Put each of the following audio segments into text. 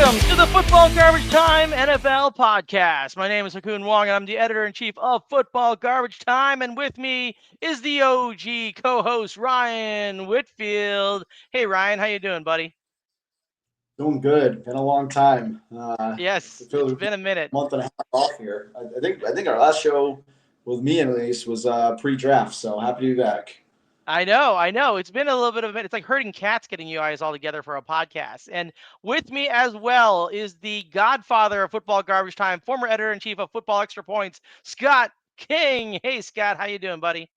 Welcome to the Football Garbage Time NFL podcast. My name is Hakun Wong, and I'm the editor-in-chief of Football Garbage Time. And with me is the OG co-host, Ryan Whitfield. Hey, Ryan, how you doing, buddy? Doing good. Been a long time. Yes, I feel it's like we've been a minute. a month and a half off here. I think our last show with me at least was pre-draft. So happy to be back. I know. It's been a little bit of a minute. It's like herding cats getting you guys all together for a podcast. And with me as well is the godfather of Football Garbage Time, former editor-in-chief of Football Extra Points, Scott King. Hey, Scott, how you doing, buddy?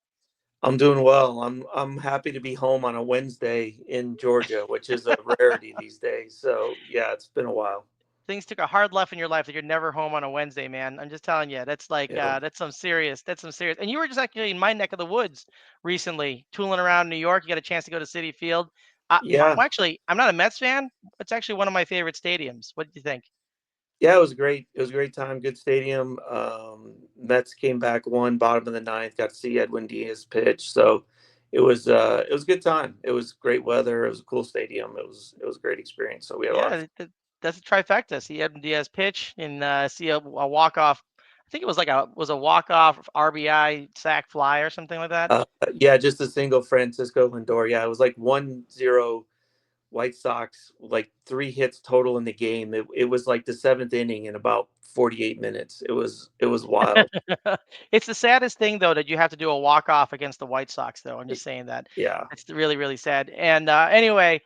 I'm doing well. I'm happy to be home on a Wednesday in Georgia, which is a rarity these days. So yeah, it's been a while. Things took a hard left in your life that you're never home on a Wednesday, man. I'm just telling you, that's like Yeah. that's some serious. And you were just actually in my neck of the woods recently, tooling around New York. You got a chance to go to Citi Field. Yeah. Well, actually, I'm not a Mets fan. It's actually one of my favorite stadiums. What do you think? Yeah, it was great. It was a great time. Good stadium. Mets came back, won bottom of the ninth. Got to see Edwin Diaz pitch. So it was a good time. It was great weather. It was a cool stadium. It was a great experience. So we had a lot of Yeah, that's a trifecta. See Edwin Diaz pitch and see a walk off. I think it was like a walk off RBI sac fly or something like that. uh, yeah, just a single Francisco Lindor. Yeah, it was like 1-0 White Sox, like 3 hits total in the game. It was like the seventh inning in about 48 minutes. It was wild. It's the saddest thing though that you have to do a walk off against the White Sox though. I'm just saying that. Yeah. It's really really sad. And anyway,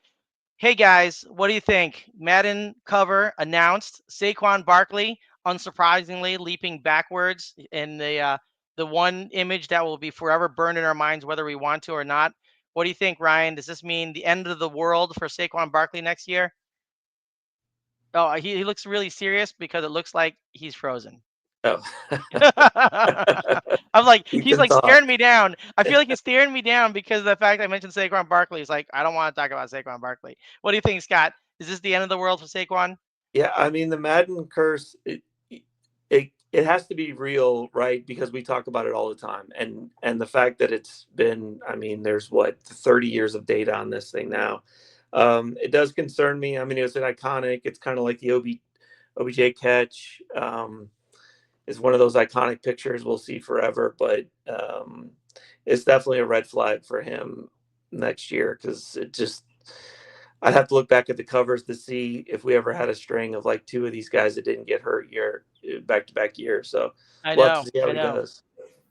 hey guys, what do you think? Madden cover announced Saquon Barkley, unsurprisingly, leaping backwards in the one image that will be forever burned in our minds, whether we want to or not. What do you think, Ryan? Does this mean the end of the world for Saquon Barkley next year? Oh, he looks really serious because it looks like he's frozen. Oh. I'm like, Deep he's in like thought. staring me down. I feel like he's staring me down because of the fact I mentioned Saquon Barkley. He's like, I don't want to talk about Saquon Barkley. What do you think, Scott? Is this the end of the world for Saquon? Yeah, I mean the Madden curse, it has to be real, right? Because we talk about it all the time, and the fact that it's been, I mean, there's what 30 years of data on this thing now. It does concern me. I mean, it's an iconic. It's kind of like the OBJ catch. Is one of those iconic pictures we'll see forever, but it's definitely a red flag for him next year because it just I'd have to look back at the covers to see if we ever had a string of like two of these guys that didn't get hurt year back to back years. So I we'll have to know, see how I he know. does.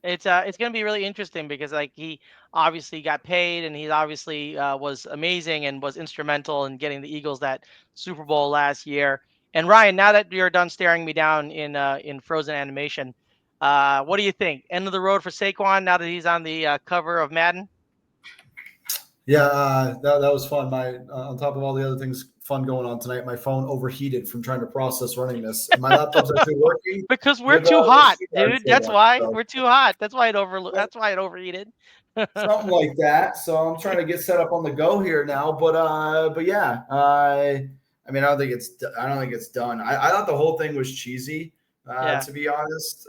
It's gonna be really interesting because like he obviously got paid and he obviously was amazing and was instrumental in getting the Eagles that Super Bowl last year. And Ryan, now that you're done staring me down in frozen animation, what do you think? End of the road for Saquon now that he's on the cover of Madden? Yeah, that was fun. My on top of all the other things fun going on tonight, my phone overheated from trying to process running this, and my laptop's actually working Because we're with too the hot, keyboard dude. still That's on. why So we're too hot. That's why it overheated. something like that. So I'm trying to get set up on the go here now. But yeah, I mean, I don't think it's done. I thought the whole thing was cheesy, Yeah. to be honest.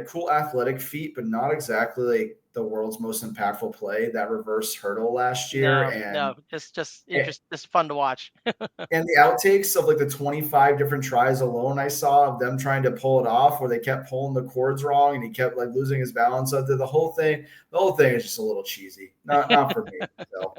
Cool athletic feat, but not exactly like the world's most impactful play. That reverse hurdle last year, No, just interest, just fun to watch. and the outtakes of like the 25 different tries alone I saw of them trying to pull it off, where they kept pulling the cords wrong and he kept like losing his balance. So the whole thing is just a little cheesy. Not for me. So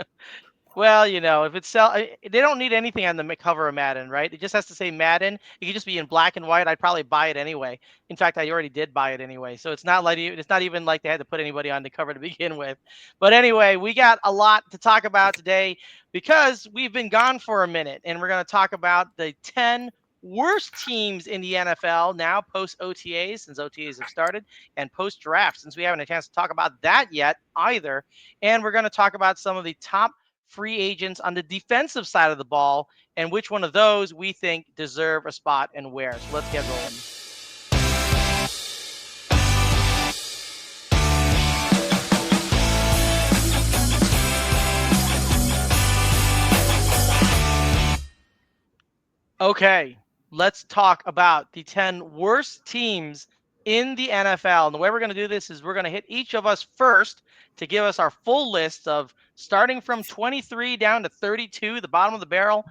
Well, if it's they don't need anything on the cover of Madden, right? It just has to say Madden. It could just be in black and white. I'd probably buy it anyway. In fact, I already did buy it anyway. So it's not even like they had to put anybody on the cover to begin with. But anyway, we got a lot to talk about today because we've been gone for a minute, and we're going to talk about the 10 worst teams in the NFL now post OTAs, since OTAs have started, and post draft, since we haven't had a chance to talk about that yet either. And we're going to talk about some of the top free agents on the defensive side of the ball and which one of those we think deserve a spot and where. So let's get rolling. Okay, let's talk about the 10 worst teams in the NFL. And the way we're going to do this is we're going to hit each of us first to give us our full list of starting from 23 down to 32, the bottom of the barrel.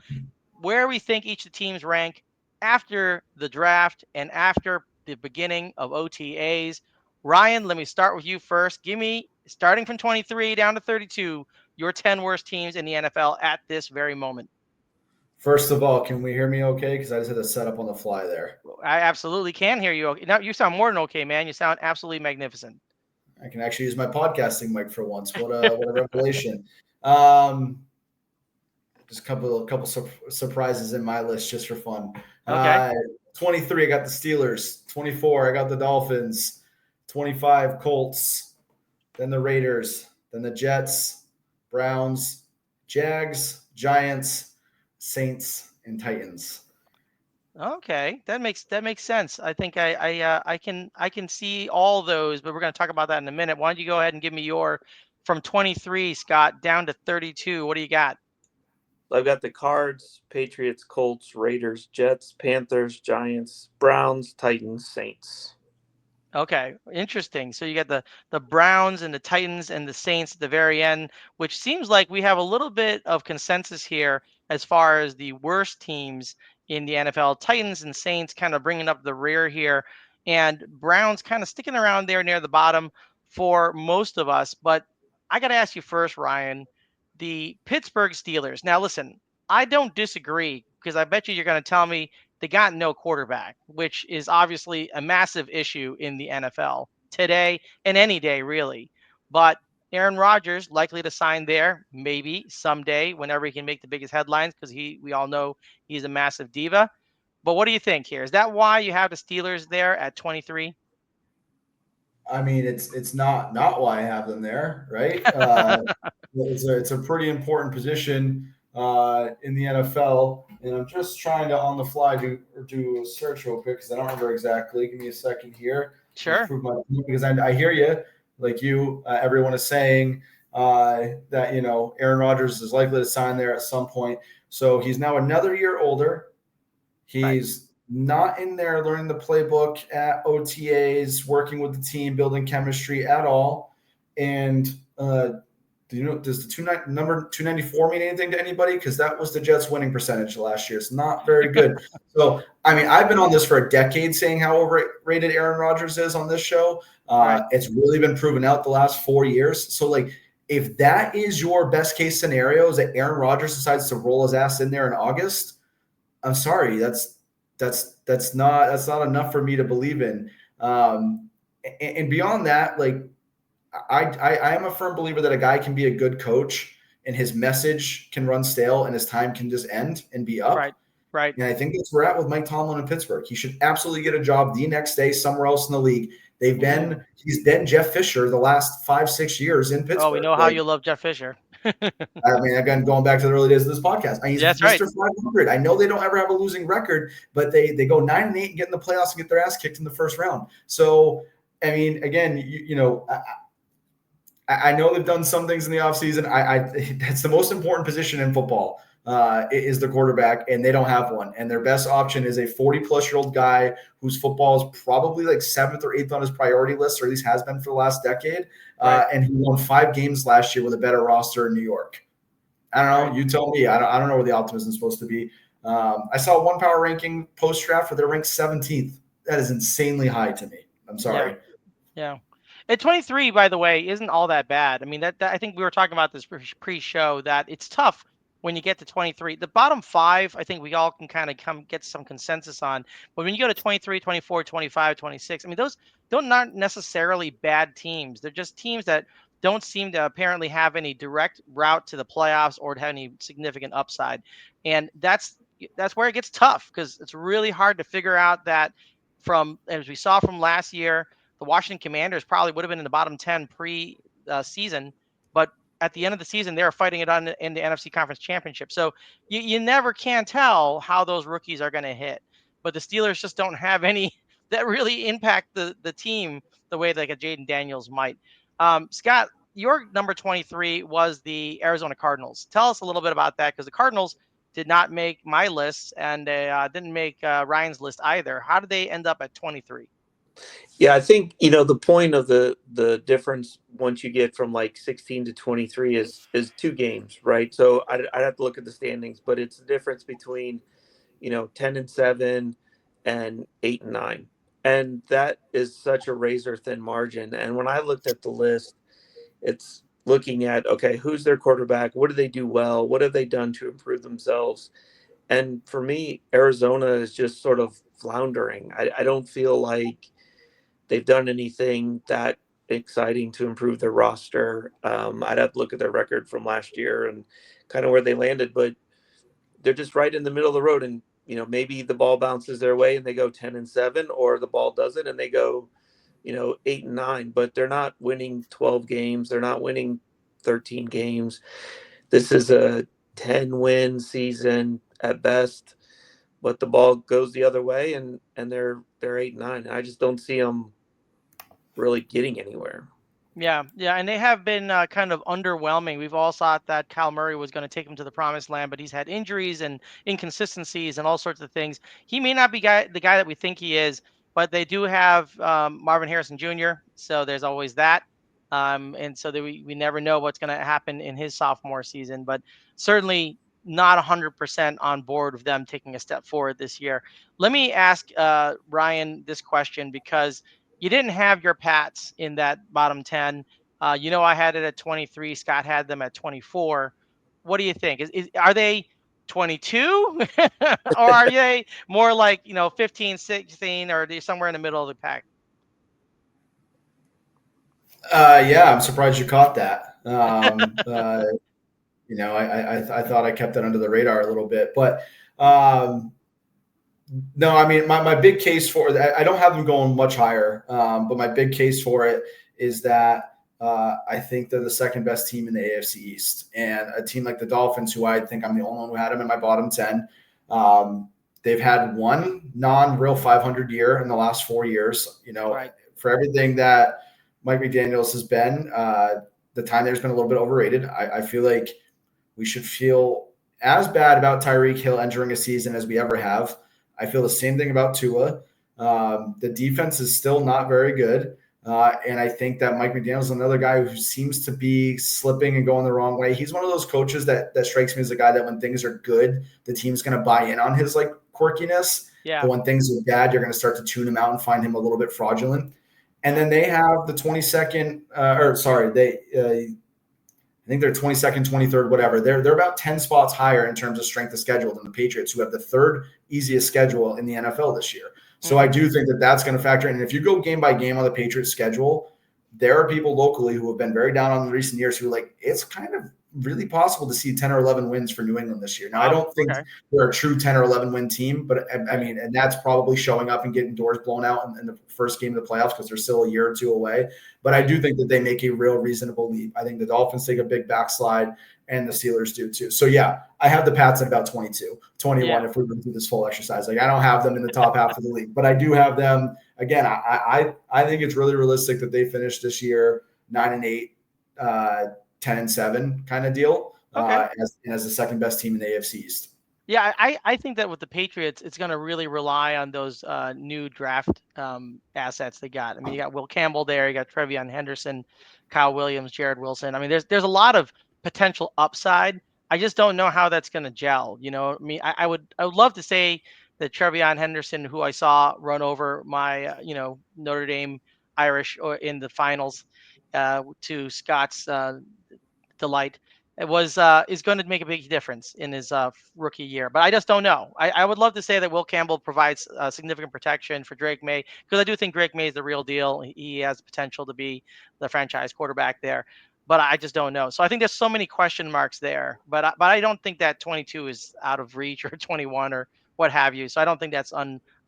where we think each of the teams rank after the draft and after the beginning of OTAs. Ryan, let me start with you first. Give me, starting from 23 down to 32, your 10 worst teams in the NFL at this very moment. First of all, can we hear me okay? Because I just had to set up on the fly there. I absolutely can hear you. Okay. Now, you sound more than okay, man. You sound absolutely magnificent. I can actually use my podcasting mic for once. What a revelation. Just a couple surprises in my list just for fun. Okay. 23, I got the Steelers. 24, I got the Dolphins. 25, Colts. Then the Raiders. Then the Jets, Browns, Jags, Giants, Saints, and Titans. Okay, that makes sense. I think I can see all those, but we're going to talk about that in a minute. Why don't you go ahead and give me your from 23, Scott, down to 32? What do you got? I've got the Cards, Patriots, Colts, Raiders, Jets, Panthers, Giants, Browns, Titans, Saints. Okay, interesting. So you got the Browns and the Titans and the Saints at the very end, which seems like we have a little bit of consensus here as far as the worst teams in the NFL. Titans and Saints kind of bringing up the rear here, and Browns kind of sticking around there near the bottom for most of us. But I got to ask you first, Ryan, the Pittsburgh Steelers. Now, listen, I don't disagree because I bet you're going to tell me they got no quarterback, which is obviously a massive issue in the NFL today and any day, really. But Aaron Rodgers likely to sign there, maybe someday, whenever he can make the biggest headlines, because we all know he's a massive diva. But what do you think here? Is that why you have the Steelers there at 23? I mean, it's not why I have them there, right? It's a pretty important position in the NFL, and I'm just trying to on the fly do a search real quick because I don't remember exactly. Give me a second here. Sure. Because I hear you, like you, everyone is saying that Aaron Rodgers is likely to sign there at some point. So he's now another year older. He's not in there learning the playbook at OTAs, working with the team, building chemistry at all. And does the number 294 mean anything to anybody? Because that was the Jets' winning percentage last year. It's not very good. So, I mean, I've been on this for a decade saying how overrated Aaron Rodgers is on this show. It's really been proven out the last 4 years. So, like, if that is your best case scenario, is that Aaron Rodgers decides to roll his ass in there in August, I'm sorry, that's not enough for me to believe in. And beyond that, like I am a firm believer that a guy can be a good coach and his message can run stale and his time can just end and be up. Right. And I think that's where we're at with Mike Tomlin in Pittsburgh. He should absolutely get a job the next day somewhere else in the league. He's been Jeff Fisher the last 5-6 years in Pittsburgh. Oh, we know how you love Jeff Fisher. I mean, again, going back to the early days of this podcast, he's Mr. 500. I know they don't ever have a losing record, but they go 9-8 and get in the playoffs and get their ass kicked in the first round. So, I mean, again, I know they've done some things in the offseason. That's the most important position in football is the quarterback, and they don't have one. And their best option is a 40-plus-year-old guy whose football is probably like 7th or 8th on his priority list, or at least has been for the last decade. And he won 5 games last year with a better roster in New York. I don't know. You tell me. I don't know where the optimism is supposed to be. I saw one power ranking post-draft where they're ranked 17th. That is insanely high to me. I'm sorry. Yeah. At 23, by the way, isn't all that bad. I mean, that I think we were talking about this pre-show that it's tough when you get to 23. The bottom 5, I think we all can kind of get some consensus on. But when you go to 23, 24, 25, 26, I mean, those not necessarily bad teams. They're just teams that don't seem to apparently have any direct route to the playoffs or to have any significant upside. And that's where it gets tough because it's really hard to figure out that as we saw from last year, the Washington Commanders probably would have been in the bottom 10 pre-season, but at the end of the season, they were fighting it in the NFC Conference Championship. So you never can tell how those rookies are going to hit. But the Steelers just don't have any that really impact the team the way like a Jaden Daniels might. Scott, your number 23 was the Arizona Cardinals. Tell us a little bit about that because the Cardinals did not make my list and didn't make Ryan's list either. How did they end up at 23? Yeah, I think the point of the difference once you get from like 16 to 23 is 2 games, right? So I'd have to look at the standings, but it's the difference between 10-7 and 8-9, and that is such a razor thin margin. And when I looked at the list, it's looking at, okay, who's their quarterback? What do they do well? What have they done to improve themselves? And for me, Arizona is just sort of floundering. I don't feel like they've done anything that exciting to improve their roster. I'd have to look at their record from last year and kind of where they landed, but they're just right in the middle of the road. And maybe the ball bounces their way and they go 10-7, or the ball doesn't and they go 8-9. But they're not winning 12 games. They're not winning 13 games. This is a 10-win season at best, but the ball goes the other way, and they're 8-9. I just don't see them really getting anywhere. Yeah, and they have been kind of underwhelming. We've all thought that Kyle Murray was going to take him to the promised land, but he's had injuries and inconsistencies and all sorts of things. He may not be the guy that we think he is, but they do have Marvin Harrison Jr., so there's always that. And so that we never know what's going to happen in his sophomore season, but certainly not 100% on board with them taking a step forward this year. Let me ask Ryan this question, because you didn't have your Pats in that bottom 10. I had it at 23. Scott had them at 24. What do you think? Are they 22 or are they more like, 15, 16, or are they somewhere in the middle of the pack? Yeah, I'm surprised you caught that. I thought I kept it under the radar a little bit, but no, I mean, my big case for it, I don't have them going much higher, but my big case for it is that I think they're the second best team in the AFC East. And a team like the Dolphins, who I think I'm the only one who had them in my bottom 10, they've had one non-real 500 year in the last 4 years. Right. For everything that Mike McDaniels has been, the time there's been a little bit overrated. I feel like we should feel as bad about Tyreek Hill entering a season as we ever have. I feel the same thing about Tua. The defense is still not very good. And I think that Mike McDaniels is another guy who seems to be slipping and going the wrong way. He's one of those coaches that strikes me as a guy that when things are good, the team's going to buy in on his like quirkiness. Yeah. But when things are bad, you're going to start to tune him out and find him a little bit fraudulent. And then they have the 22nd, I think they're 22nd, 23rd, whatever. They're about 10 spots higher in terms of strength of schedule than the Patriots, who have the third easiest schedule in the NFL this year. So I do think that that's going to factor in. And if you go game by game on the Patriots schedule, there are people locally who have been very down on the recent years who are like, it's kind of really possible to see 10 or 11 wins for New England this year. Now, I don't think they're a true 10 or 11 win team, but I mean, and that's probably showing up and getting doors blown out in the first game of the playoffs because they're still a year or two away. But I do think that they make a real reasonable leap. I think the Dolphins take a big backslide and the Steelers do too. So yeah, I have the Pats at about 22, 21 if we were to do this full exercise. Like I don't have them in the top half of the league, but I do have them. Again, I think it's really realistic that they finish this year 9-8, 10-7 kind of deal as the second best team in the AFC East. Yeah, I think that with the Patriots, it's going to really rely on those new draft assets they got. I mean, you got Will Campbell there, you got Trevion Henderson, Kyle Williams, Jared Wilson. I mean, there's a lot of potential upside. I just don't know how that's going to gel. I mean, I would love to say that Trevion Henderson, who I saw run over my Notre Dame Irish in the finals to Scott's delight, it was is going to make a big difference in his rookie year. But I just don't know. I would love to say that Will Campbell provides significant protection for Drake May, because I do think Drake May is the real deal. He has the potential to be the franchise quarterback there. But I just don't know. So I think there's so many question marks there. But I don't think that 22 is out of reach, or 21 or what have you. So I don't think that's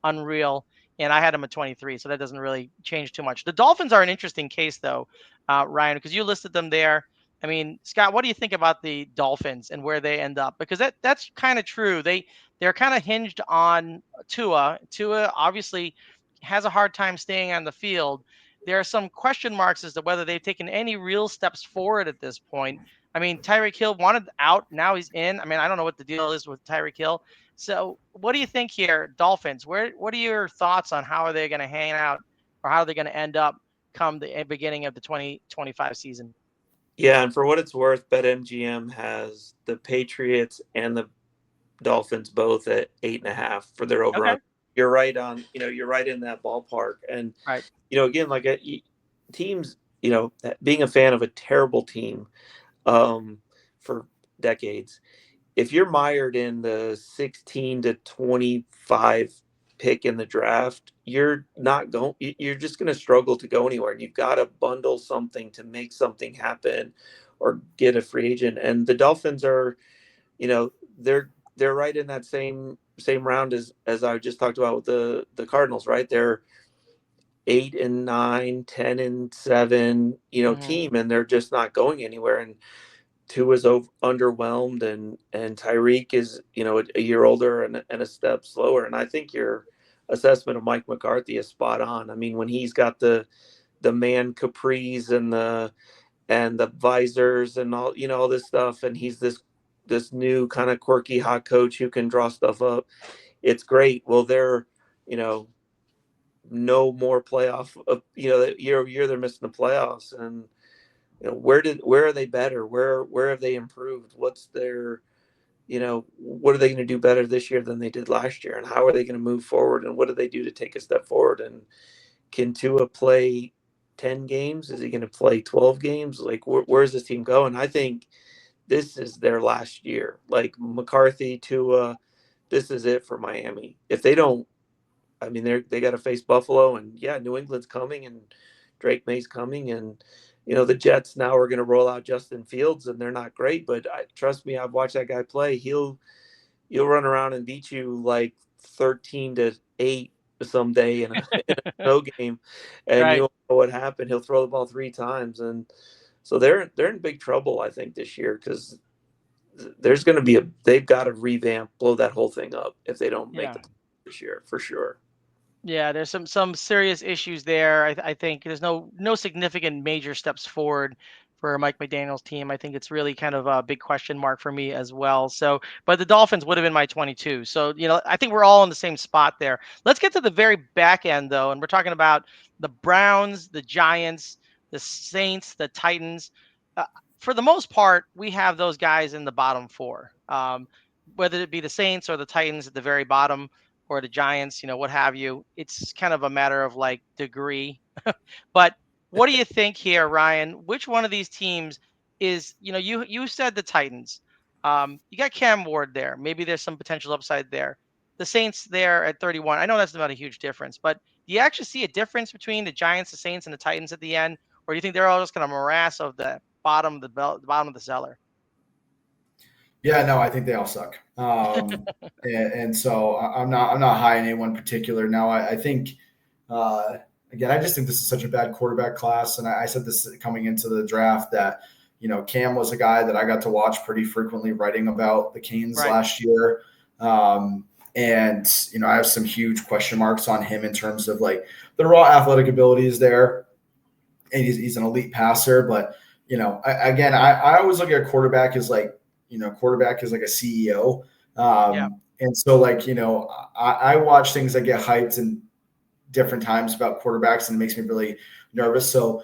unreal. And I had him at 23, so that doesn't really change too much. The Dolphins are an interesting case, though, Ryan, because you listed them there. I mean, Scott, what do you think about the Dolphins and where they end up? Because that's kind of true. They're kind of hinged on Tua. Tua obviously has a hard time staying on the field. There are some question marks as to whether they've taken any real steps forward at this point. I mean, Tyreek Hill wanted out, now he's in. I mean, I don't know what the deal is with Tyreek Hill. So, what do you think here, Dolphins? What are your thoughts on how are they going to hang out or how are they going to end up come the beginning of the 2025 season? Yeah, and for what it's worth, BetMGM has the Patriots and the Dolphins both at 8.5 for their over. Okay. You're right on. You're right in that ballpark. And Right. again, like teams. Being a fan of a terrible team for decades, if you're mired in the 16 to 25 pick in the draft, you're not going. You're just going to struggle to go anywhere. And you've got to bundle something to make something happen, or get a free agent. And the Dolphins are, they're right in that same round as I just talked about with the Cardinals. Right, they're 8-9, 10-7, team, and they're just not going anywhere. And Tua is underwhelmed, and Tyreek is a year older and a step slower. And I think your assessment of Mike McCarthy is spot on. I mean, when he's got the man capris and the visors and all this stuff, and he's this new kind of quirky hot coach who can draw stuff up, it's great. Well, they're no more playoff. Year over year they're missing the playoffs, and where are they better? Where have they improved? What's their, what are they going to do better this year than they did last year? And how are they going to move forward? And what do they do to take a step forward? And can Tua play 10 games? Is he going to play 12 games? Like, where's this team going? I think this is their last year. Like McCarthy, Tua, this is it for Miami. If they don't, I mean, they got to face Buffalo, and New England's coming, and Drake May's coming, and the Jets now are going to roll out Justin Fields, and they're not great, but trust me, I've watched that guy play. He'll run around and beat you like 13-8 someday in a snow game, and Right. you don't know what happened. He'll throw the ball 3 times, and so they're in big trouble, I think, this year, because there's going to be they've got to revamp, blow that whole thing up if they don't make the playoffs this year, for sure. Yeah, there's some serious issues there. I think there's no significant major steps forward for Mike McDaniel's team. I think it's really kind of a big question mark for me as well. So, but the Dolphins would have been my 22. So, I think we're all in the same spot there. Let's get to the very back end though, and we're talking about the Browns, the Giants, the Saints, the Titans. For the most part, we have those guys in the bottom 4. Whether it be the Saints or the Titans at the very bottom, or the Giants, what have you. It's kind of a matter of like degree. But what do you think here, Ryan? Which one of these teams is, you said the Titans. You got Cam Ward there. Maybe there's some potential upside there. The Saints there at 31. I know that's not a huge difference, but do you actually see a difference between the Giants, the Saints, and the Titans at the end? Or do you think they're all just kind of morass of the bottom of the bottom of the cellar? Yeah, no, I think they all suck. And so I'm not high in any one particular. Now, I think, again, I just think this is such a bad quarterback class. And I said this coming into the draft that, Cam was a guy that I got to watch pretty frequently writing about the Canes last year. And, I have some huge question marks on him in terms of like the raw athletic abilities there. And he's an elite passer. But, I always look at quarterback as like, quarterback is like a CEO. And so like, I watch things that get hyped in different times about quarterbacks, and it makes me really nervous. So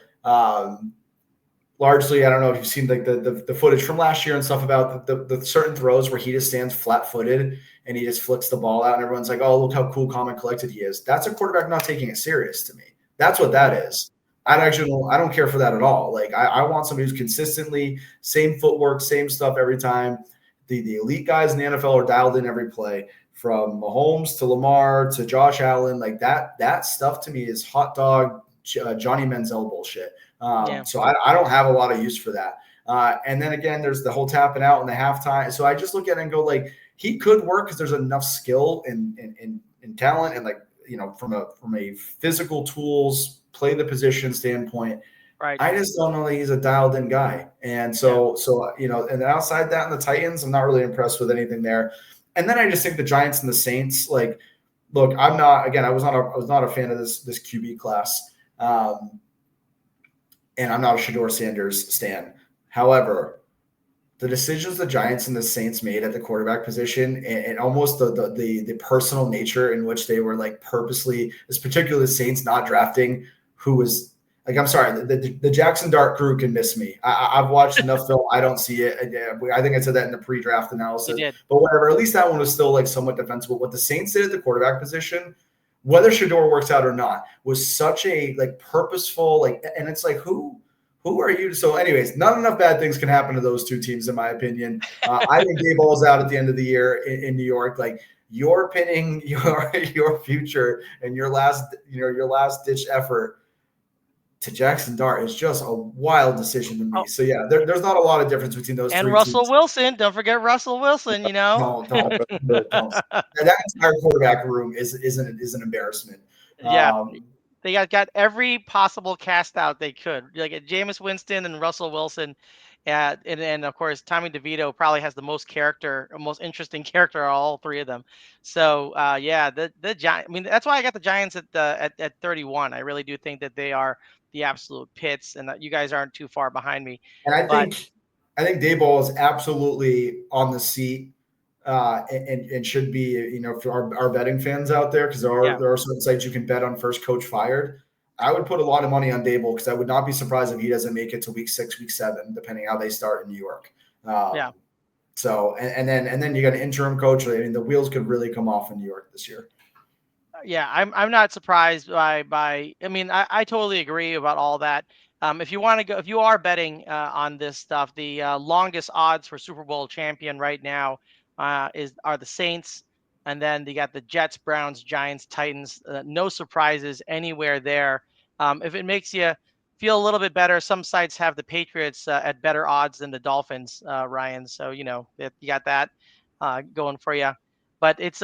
largely, I don't know if you've seen like the footage from last year and stuff about the certain throws where he just stands flat footed and he just flicks the ball out and everyone's like, oh, look how cool, calm, and collected he is. That's a quarterback not taking it serious to me. That's what that is. I don't care for that at all. Like I want somebody who's consistently same footwork, same stuff every time. The elite guys in the NFL are dialed in every play, from Mahomes to Lamar to Josh Allen. Like that stuff to me is hot dog Johnny Manziel bullshit. So I don't have a lot of use for that. And then again, there's the whole tapping out in the halftime. So I just look at it and go like, he could work because there's enough skill and talent and like, from a physical tools, play the position standpoint. Right. I just don't know that he's a dialed in guy. And so, and then outside that in the Titans, I'm not really impressed with anything there. And then I just think the Giants and the Saints, like, look, I was not a fan of this QB class. And I'm not a Shedeur Sanders stan. However, the decisions the Giants and the Saints made at the quarterback position, and almost the personal nature in which they were like purposely, particularly the Saints not drafting who was like, I'm sorry, the Jackson Dart crew can miss me. I've watched enough film. I don't see it. I think I said that in the pre-draft You analysis, did. but whatever. At least that one was still like somewhat defensible. What the Saints did at the quarterback position, whether Shador works out or not, was such a like purposeful, like, and it's like, who are you? So anyways, not enough bad things can happen to those two teams, in my opinion. I think Dave Ball's out at the end of the year in New York. Like, you're pinning your future and your last ditch effort to Jackson Dart is just a wild decision to me. So yeah, there's not a lot of difference between those And three Russell teams. Wilson, don't forget Russell Wilson. Don't. That entire quarterback room is an embarrassment. Yeah, they got every possible cast out they could. Like Jameis Winston and Russell Wilson, and of course Tommy DeVito probably has the most interesting character of all three of them. So yeah, the Giants. I mean, that's why I got the Giants at 31. I really do think that they are the absolute pits, and that you guys aren't too far behind me. And I But think Dayball is absolutely on the seat, and should be, for our betting fans out there, because there are certain sites you can bet on first coach fired. I would put a lot of money on Dayball, because I would not be surprised if he doesn't make it to week 6, week 7, depending how they start in New York. yeah. So and then you got an interim coach. I mean, the wheels could really come off in New York this year. Yeah, I'm not surprised by. I mean, I totally agree about all that. If you want to go, if you are betting on this stuff, the longest odds for Super Bowl champion right now are the Saints, and then you got the Jets, Browns, Giants, Titans. No surprises anywhere there. If it makes you feel a little bit better, some sites have the Patriots at better odds than the Dolphins, Ryan. So you got that going for you. But it's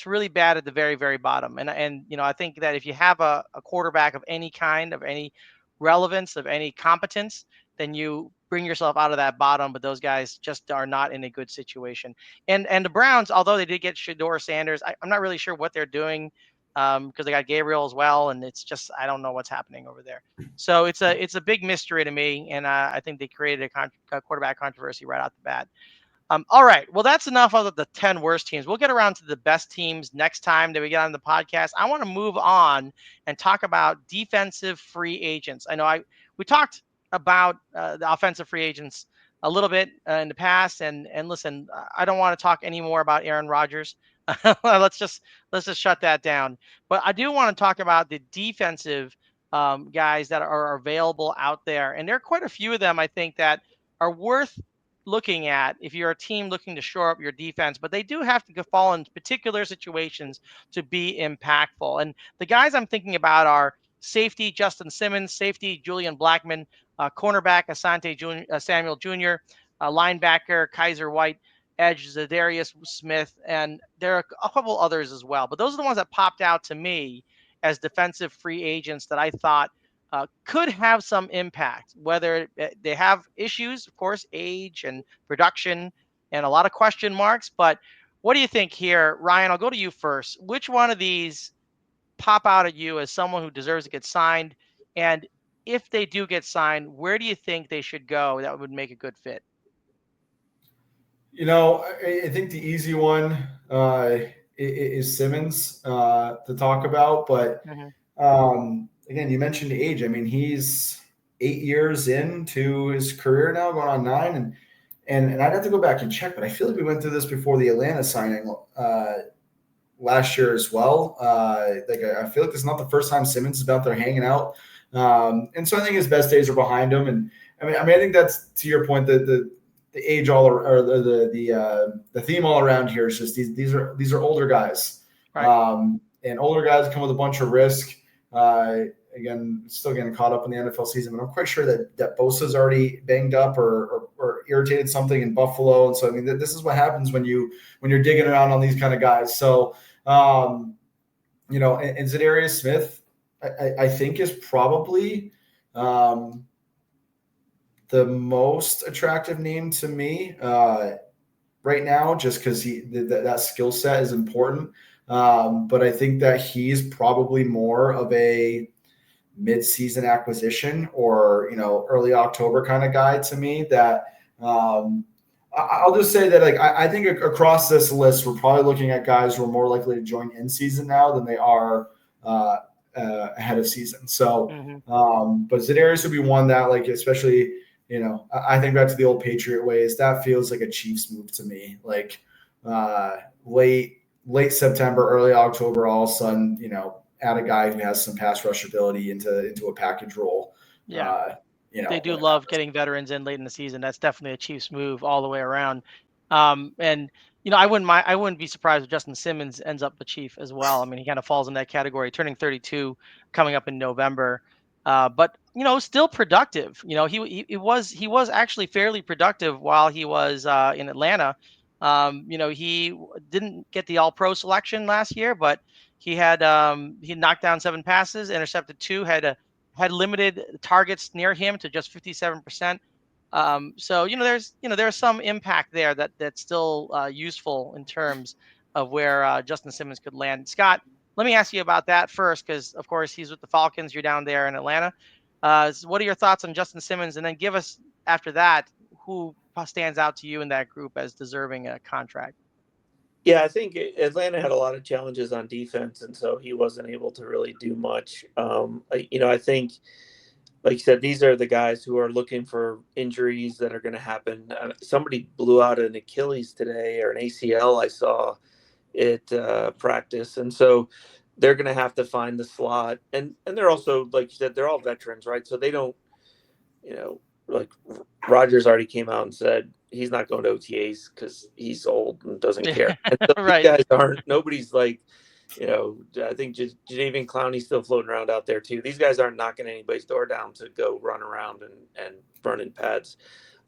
really bad at the very, very bottom. And I think that if you have a quarterback of any kind, of any relevance, of any competence, then you bring yourself out of that bottom. But those guys just are not in a good situation. And the Browns, although they did get Shador Sanders, I'm not really sure what they're doing, because they got Gabriel as well, and it's just, I don't know what's happening over there. So it's a big mystery to me, and I think they created a quarterback controversy right out the bat. All right. Well, that's enough of the 10 worst teams. We'll get around to the best teams next time that we get on the podcast. I want to move on and talk about defensive free agents. I know we talked about the offensive free agents a little bit in the past, and listen, I don't want to talk anymore about Aaron Rodgers. let's just shut that down. But I do want to talk about the defensive guys that are available out there, and there are quite a few of them, I think, that are worth looking at if you're a team looking to shore up your defense, but they do have to fall in particular situations to be impactful. And the guys I'm thinking about are safety Justin Simmons, safety Julian Blackmon, cornerback Asante Samuel Jr., linebacker Kyzir White, edge Za'Darius Smith, and there are a couple others as well. But those are the ones that popped out to me as defensive free agents that I thought could have some impact, whether they have issues, of course, age and production and a lot of question marks. But what do you think here, Ryan? I'll go to you first. Which one of these pop out at you as someone who deserves to get signed? And if they do get signed, where do you think they should go that would make a good fit? I think the easy one is Simmons to talk about, but again, you mentioned age. I mean, he's 8 years into his career now, going on 9, and I'd have to go back and check, but I feel like we went through this before the Atlanta signing last year as well. I feel like this is not the first time Simmons is out there hanging out, and so I think his best days are behind him. And I mean, I think that's, to your point, that the age the theme all around here is just these are older guys, right. And older guys come with a bunch of risk. Again, still getting caught up in the NFL season, but I'm quite sure that Bosa's already banged up or irritated something in Buffalo. And so, I mean, this is what happens when you're digging around on these kind of guys. So, and Za'Darius Smith, I think is probably the most attractive name to me right now, just because that skill set is important. But I think that he's probably more of a mid-season acquisition or, early October kind of guy to me. That I'll just say that, I think across this list, we're probably looking at guys who are more likely to join in season now than they are ahead of season. So, Mm-hmm. but Za'Darius would be one that, like, especially, I think back to the old Patriot ways. That feels like a Chiefs move to me. Like late September, early October, all of a sudden, add a guy who has some pass rush ability into a package role. Yeah. They do when it love matters. getting veterans in late in the season. That's definitely a Chiefs move all the way around. And I wouldn't be surprised if Justin Simmons ends up the Chief as well. I mean, he kind of falls in that category, turning 32, coming up in November. But still productive. He was actually fairly productive while he was in Atlanta. He didn't get the All Pro selection last year, but he knocked down 7 passes, intercepted 2, had limited targets near him to just 57%. So there's some impact there that's still useful in terms of where Justin Simmons could land. Scott, let me ask you about that first, because of course he's with the Falcons. You're down there in Atlanta. So what are your thoughts on Justin Simmons? And then give us after that who stands out to you in that group as deserving a contract. Yeah, I think Atlanta had a lot of challenges on defense, and so he wasn't able to really do much. I think, like you said, these are the guys who are looking for injuries that are going to happen. Somebody blew out an Achilles today or an ACL I saw at practice, and so they're going to have to find the slot. And they're also, like you said, they're all veterans, right? So they don't, like Rodgers already came out and said he's not going to OTAs because he's old and doesn't care. And so Right. these guys aren't. Nobody's like, I think Jadeveon Clowney's still floating around out there too. These guys aren't knocking anybody's door down to go run around and run in pads.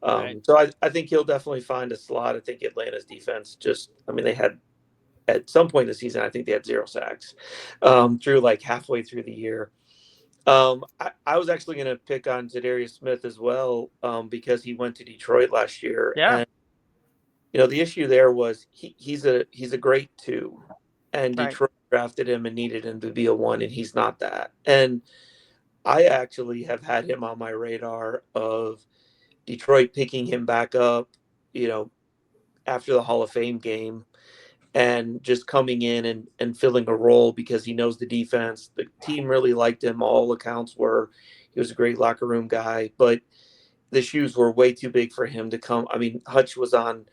Right. So I think he'll definitely find a slot. I think Atlanta's defense they had at some point in the season, I think they had 0 sacks through like halfway through the year. I was actually going to pick on Za'Darius Smith as well because he went to Detroit last year. Yeah. And, the issue there was he's a great 2. And Right. Detroit drafted him and needed him to be a 1, and he's not that. And I actually have had him on my radar of Detroit picking him back up, after the Hall of Fame game and just coming in and filling a role because he knows the defense. The team really liked him. All accounts were he was a great locker room guy, but the shoes were way too big for him to come. I mean, Hutch was on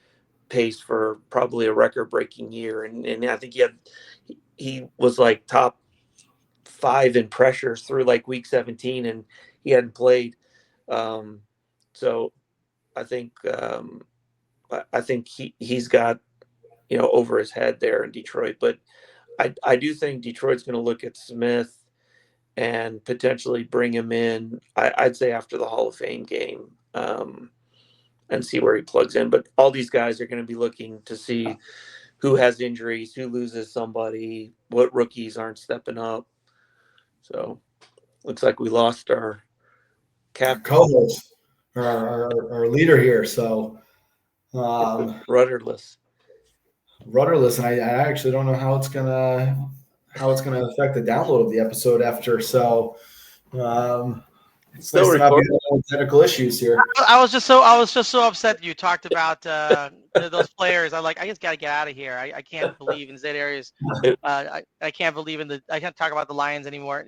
pace for probably a record-breaking year, and I think he was like top 5 in pressures through like week 17, and he hadn't played. So I think he's got over his head there in Detroit. But I do think Detroit's going to look at Smith and potentially bring him in, I'd say after the Hall of Fame game, and see where he plugs in. But all these guys are going to be looking to see who has injuries, who loses somebody, what rookies aren't stepping up. So looks like we lost our captain, co-host, our leader here. So rudderless. And I actually don't know how it's gonna affect the download of the episode after. So it's Still nice to not be recording. having technical issues here. I was just so upset you talked about those players. I just got to get out of here. I can't believe in Za'Darius. I can't believe I can't talk about the Lions anymore.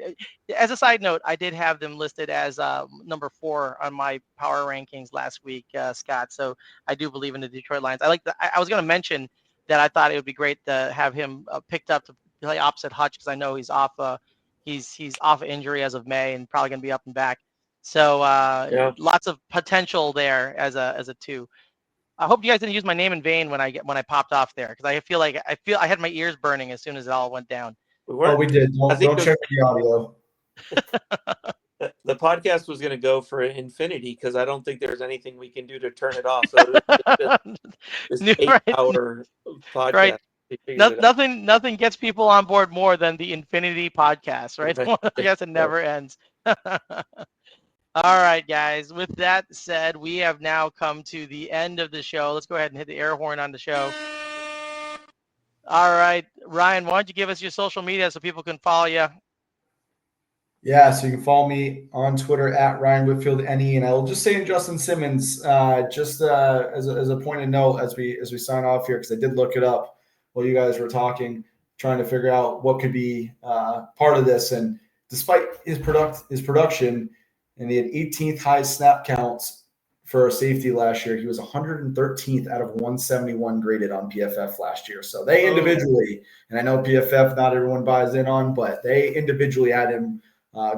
As a side note, I did have them listed as number 4 on my power rankings last week, Scott. So I do believe in the Detroit Lions. I was going to mention that I thought it would be great to have him picked up to play opposite Hutch because I know he's off. He's off of injury as of May and probably going to be up and back. So lots of potential there as a 2. I hope you guys didn't use my name in vain when I popped off there because I feel I had my ears burning as soon as it all went down. We did. Don't check the audio. The podcast was going to go for infinity because I don't think there's anything we can do to turn it off. So this 8-hour podcast. Right. Nothing gets people on board more than the infinity podcast, right? I guess it never ends. All right, guys. With that said, we have now come to the end of the show. Let's go ahead and hit the air horn on the show. All right, Ryan, why don't you give us your social media so people can follow you? Yeah, so you can follow me on Twitter at Ryan Whitfield NE, and I will just say Justin Simmons, as a point of note as we sign off here, because I did look it up while you guys were talking, trying to figure out what could be part of this, and despite his production, and he had 18th highest snap counts for a safety last year. He was 113th out of 171 graded on PFF last year. So they individually, and I know PFF not everyone buys in on, but they individually had him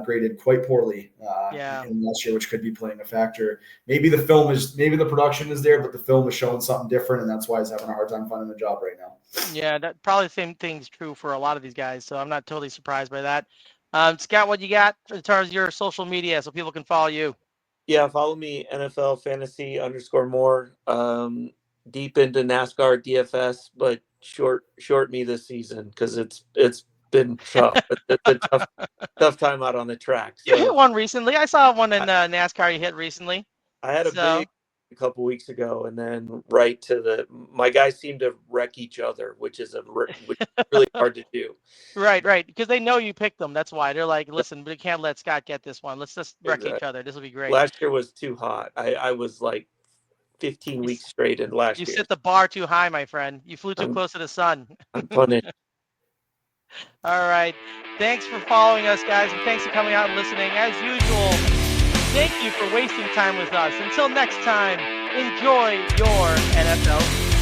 graded quite poorly in last year, which could be playing a factor. Maybe the production is there, but the film is showing something different, and that's why he's having a hard time finding a job right now. Yeah, that probably the same thing's true for a lot of these guys. So I'm not totally surprised by that. Scott, what you got as far as your social media so people can follow you? Yeah, follow me, NFL Fantasy _more. Deep into NASCAR DFS, but short me this season because it's been tough. It's a tough time out on the track. So You hit one recently. I saw one in NASCAR you hit recently. I had a big a couple weeks ago, and then my guys seem to wreck each other, which is really hard to do. Right, because they know you picked them. That's why they're like, listen, we can't let Scott get this one. Let's just wreck each other. This will be great. Last year was too hot. I was like 15 weeks straight in last year. You set the bar too high, my friend. You flew too close to the sun. I'm punished. All right. Thanks for following us, guys, and thanks for coming out and listening. As usual, thank you for wasting time with us. Until next time, enjoy your NFL